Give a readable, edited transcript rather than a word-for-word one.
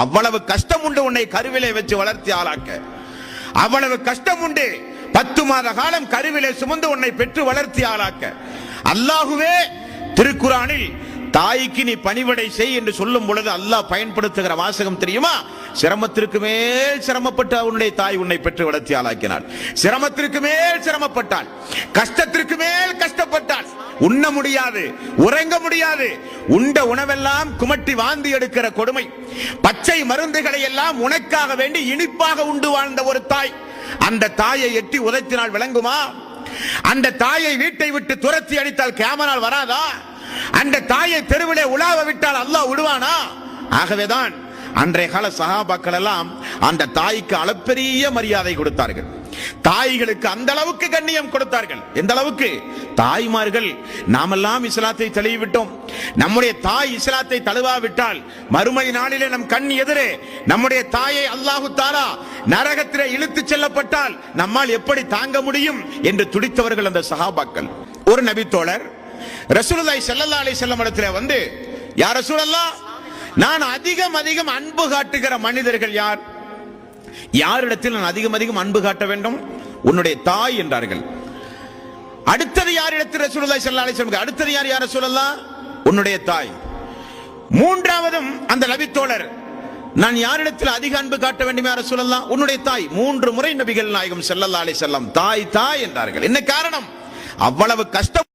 அவ்வளவு கஷ்டம் உண்டு உன்னை கருவிலே வச்சு வளர்த்தி ஆளாக்க, அவ்வளவு கஷ்டம் உண்டு 10 மாத காலம் கருவிலே சுமந்து உன்னை பெற்று வளர்த்தி ஆளாக்க. அல்லாஹுவே திருக்குரானில் தாய்க்கு நீ பணிவிடை செய் என்று சொல்லும் பொழுது அல்லாஹ் பயன்படுத்துகிற வாசகம் தெரியுமா? சிரமத்திற்கு மேல் சிரமப்பட்டு உன்னுடைய தாய் உன்னை பெற்று வளர்த்தி ஆளாக்கினாள். சிரமத்திற்கு மேல் சிரமப்பட்டாள், கஷ்டத்திற்கு மேல் கஷ்டப்பட்டாள். உண்ண முடியாது, உறங்க முடியாது, உண்ட உணவெல்லாம் குமட்டி வாந்தி எடுக்கிற கொடுமை, பச்சை மருந்துகளை எல்லாம் உனக்காக வேண்டி இனிப்பாக உண்டு வாழ்ந்த ஒரு தாய். அந்த தாயை எட்டி உதைத்தினால் விளங்குமா? அந்த தாயை வீட்டை விட்டு துரத்தி அடித்தால் கேமரால் வராதா? அந்த தாயை தெருவிலே உலாவ விட்டால் அல்லாஹ் விடுவானா? ஆகவேதான் அன்றைய கால சஹாபாக்கள் எல்லாம் அந்த தாய்க்கு அளப்பெரிய மரியாதை கொடுத்தார்கள். தாய்களுக்கு அந்த அளவுக்கு கண்ணியம் கொடுத்தார்கள். எந்த அளவுக்கு? தாய்மார்கள் நாமெல்லாம் இஸ்லாத்தை தழுவிவிட்டோம், நம்முடைய தாய் இஸ்லாத்தை தழுவாவிட்டால் மறுமை நாளிலே நம் கண் எதிரே நம்முடைய தாயை அல்லாஹு தஆலா நரகத்திலே இழுத்து செல்லப்பட்டால் நம்மால் எப்படி தாங்க முடியும் என்று துடித்தவர்கள் அந்த சஹாபாக்கள். ஒரு நபி தோழர் ரசூலுல்லாஹி ஸல்லல்லாஹு அலைஹி வஸல்லம் இடத்திலே வந்து, யா ரசூலல்லாஹ், நான் அதிகம் அன்பு காட்டுகிற மனிதர்கள் யார்? யாரிடத்தில் நான் அதிகம் அன்பு காட்ட வேண்டும்? உன்னுடைய தாய் என்றார்கள். அடுத்தது யாரிடத்தில்? ரசூலுல்லாஹி ஸல்லல்லாஹு அலைஹி வஸல்லம். அடுத்தது யார் யா ரசூலல்லாஹ்? உன்னுடைய தாய். மூன்றாவதும் அந்த நபி தோழர், நான் யாரிடத்தில் அதிக அன்பு காட்ட வேண்டும் யா ரசூலல்லாஹ்? உன்னுடைய தாய். 3 முறை நபிகள் நாயகம் ஸல்லல்லாஹு அலைஹி வஸல்லம் தாய் தாய் என்றார்கள். என்ன காரணம்? அவ்வளவு கஷ்டம்